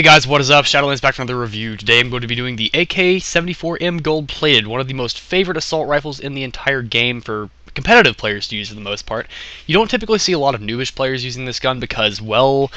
Hey guys, what is up? Shadolance back for another review. Today I'm going to be doing the AK-74M gold-plated, one of the most favorite assault rifles in the entire game for competitive players to use for the most part. You don't typically see a lot of noobish players using this gun because, well,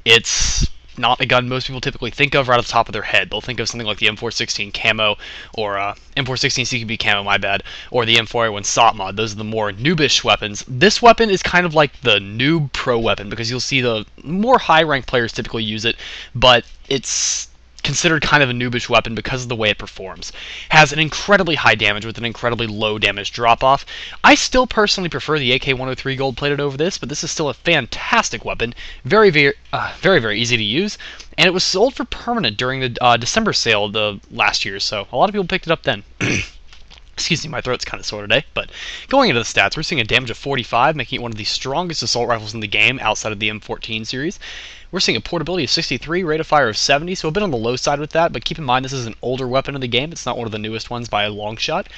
it's not a gun most people typically think of right off the top of their head. They'll think of something like the M416 camo, or M416 CQB camo, my bad, or the M4A1 SOT mod. Those are the more noobish weapons. This weapon is kind of like the noob pro weapon because you'll see the more high-ranked players typically use it, but it's considered kind of a noobish weapon because of the way it performs. Has an incredibly high damage with an incredibly low damage drop-off. I still personally prefer the AK-103 gold-plated over this, but this is still a fantastic weapon, very easy to use, and it was sold for permanent during the December sale the last year, so a lot of people picked it up then. Excuse me, my throat's kind of sore today, but going into the stats, we're seeing a damage of 45, making it one of the strongest assault rifles in the game outside of the M14 series. We're seeing a portability of 63, rate of fire of 70, so a bit on the low side with that, but keep in mind this is an older weapon in the game. It's not one of the newest ones by a long shot.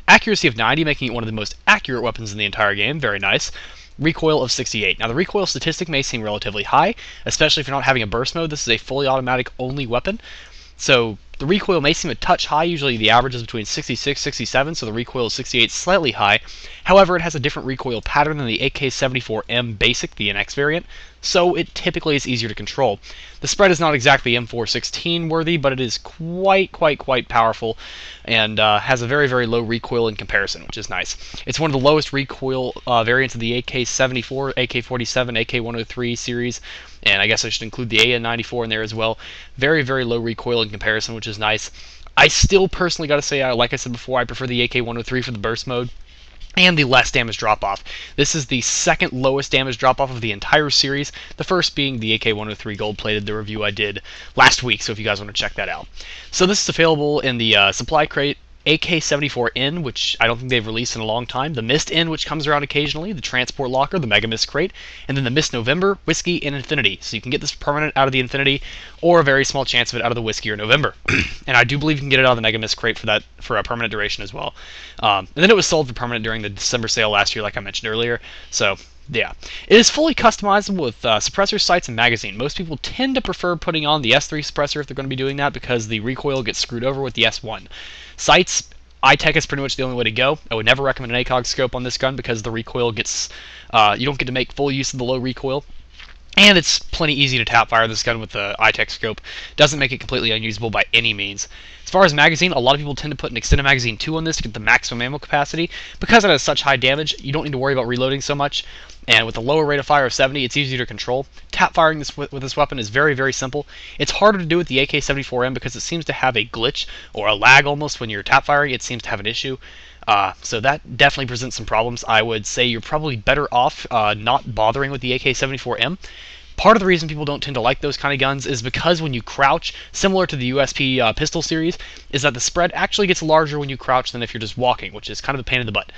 Accuracy of 90, making it one of the most accurate weapons in the entire game. Very nice. Recoil of 68. Now the recoil statistic may seem relatively high, especially if you're not having a burst mode. This is a fully automatic only weapon. So the recoil may seem a touch high. Usually the average is between 66, 67, so the recoil is 68, slightly high. However, it has a different recoil pattern than the AK-74M basic, the NX variant, so it typically is easier to control. The spread is not exactly M416 worthy, but it is quite powerful, and has a very low recoil in comparison, which is nice. It's one of the lowest recoil variants of the AK-74, AK-47, AK-103 series, and I guess I should include the AN-94 in there as well. Very low recoil in comparison, which is nice. I still personally got to say, like I said before, I prefer the AK-103 for the burst mode and the less damage drop-off. This is the second lowest damage drop-off of the entire series, the first being the AK-103 gold-plated, the review I did last week, so if you guys want to check that out. So this is available in the supply crate, AK-74N, which I don't think they've released in a long time, the Mist N, which comes around occasionally, the Transport Locker, the Mega Mist Crate, and then the Mist November, Whiskey, and Infinity. So you can get this permanent out of the Infinity, or a very small chance of it out of the Whiskey or November. And I do believe you can get it out of the Mega Mist Crate for a permanent duration as well. And then it was sold for permanent during the December sale last year, like I mentioned earlier. So yeah, it is fully customizable with suppressor, sights, and magazine. Most people tend to prefer putting on the S3 suppressor if they're going to be doing that because the recoil gets screwed over with the S1. Sights, iTech is pretty much the only way to go. I would never recommend an ACOG scope on this gun because the recoil gets, you don't get to make full use of the low recoil. And it's plenty easy to tap fire this gun with the iTech scope. Doesn't make it completely unusable by any means. As far as magazine, a lot of people tend to put an extended magazine 2 on this to get the maximum ammo capacity. Because it has such high damage, you don't need to worry about reloading so much. And with a lower rate of fire of 70, it's easier to control. Tap firing this with this weapon is very simple. It's harder to do with the AK-74M because it seems to have a glitch, or a lag almost, when you're tap firing. It seems to have an issue. So that definitely presents some problems. I would say you're probably better off not bothering with the AK-74M. Part of the reason people don't tend to like those kind of guns is because when you crouch, similar to the USP pistol series, is that the spread actually gets larger when you crouch than if you're just walking, which is kind of a pain in the butt.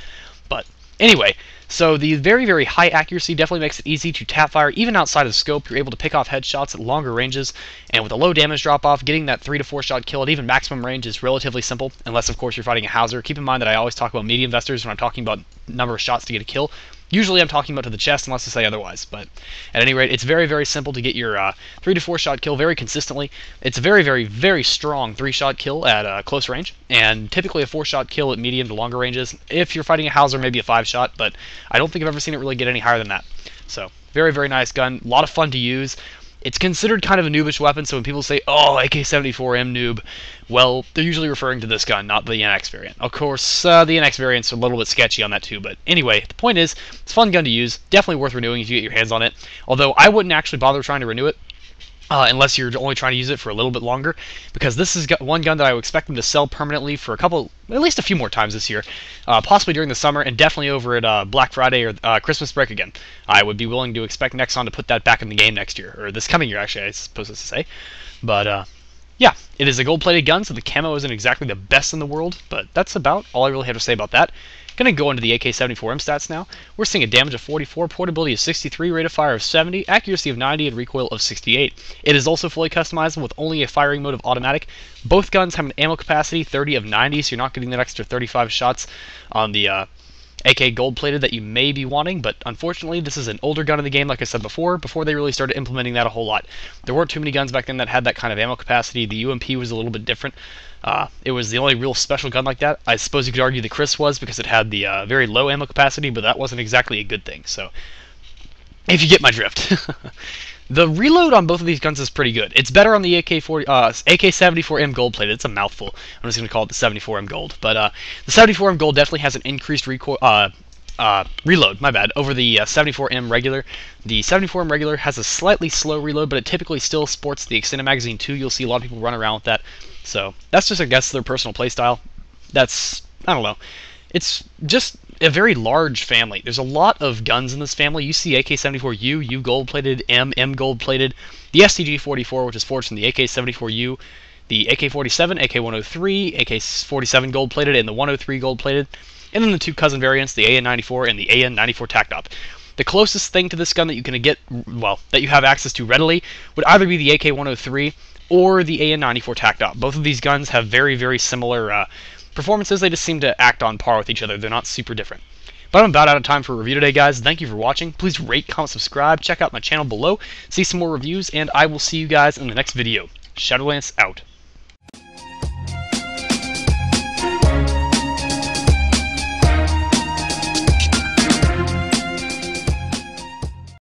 But anyway, so the very high accuracy definitely makes it easy to tap fire. Even outside of scope, you're able to pick off headshots at longer ranges, and with a low damage drop-off, getting that 3 to 4 shot kill at even maximum range is relatively simple, unless of course you're fighting a Hauser. Keep in mind that I always talk about medium vesters when I'm talking about number of shots to get a kill. Usually I'm talking about to the chest unless I say otherwise, but at any rate, it's very simple to get your 3 to 4 shot kill very consistently. It's a very strong 3 shot kill at close range, and typically a 4 shot kill at medium to longer ranges. If you're fighting a Hauser, maybe a 5 shot, but I don't think I've ever seen it really get any higher than that. So, very nice gun, a lot of fun to use. It's considered kind of a noobish weapon, so when people say, oh, AK-74M noob, well, they're usually referring to this gun, not the NX variant. Of course, the NX variant's a little bit sketchy on that too, but anyway, the point is, it's a fun gun to use, definitely worth renewing if you get your hands on it, although I wouldn't actually bother trying to renew it, unless you're only trying to use it for a little bit longer, because this is one gun that I would expect them to sell permanently for at least a few more times this year, possibly during the summer, and definitely over at Black Friday or Christmas break again. I would be willing to expect Nexon to put that back in the game next year, or this coming year actually, I suppose it's to say. But yeah, it is a gold-plated gun, so the camo isn't exactly the best in the world, but that's about all I really have to say about that. Going to go into the AK-74M stats now. We're seeing a damage of 44, portability of 63, rate of fire of 70, accuracy of 90, and recoil of 68. It is also fully customizable with only a firing mode of automatic. Both guns have an ammo capacity 30 of 90, so you're not getting that extra 35 shots on the AK gold-plated that you may be wanting, but unfortunately this is an older gun in the game, like I said before they really started implementing that a whole lot. There weren't too many guns back then that had that kind of ammo capacity. The UMP was a little bit different. It was the only real special gun like that. I suppose you could argue the Chris was, because it had the very low ammo capacity, but that wasn't exactly a good thing, so if you get my drift. The reload on both of these guns is pretty good. It's better on the AK-74M gold-plated. It's a mouthful. I'm just going to call it the 74M gold. But the 74M gold definitely has an increased reload, my bad, over the 74M regular. The 74M regular has a slightly slow reload, but it typically still sports the extended magazine too. You'll see a lot of people run around with that. So that's just, I guess, their personal playstyle. That's, I don't know. It's just a very large family. There's a lot of guns in this family. You see AK-74U, U gold-plated, M gold-plated, the STG-44, which is forged from the AK-74U, the AK-47, AK-103, AK-47 gold-plated, and the 103 gold-plated, and then the two cousin variants, the AN-94 and the AN-94 tac-top. The closest thing to this gun that you can get, well, that you have access to readily, would either be the AK-103 or the AN-94 tac-top. Both of these guns have very, very similar performances. They just seem to act on par with each other. They're not super different. But I'm about out of time for a review today, guys. Thank you for watching. Please rate, comment, subscribe. Check out my channel below. See some more reviews, and I will see you guys in the next video. Shadolance out.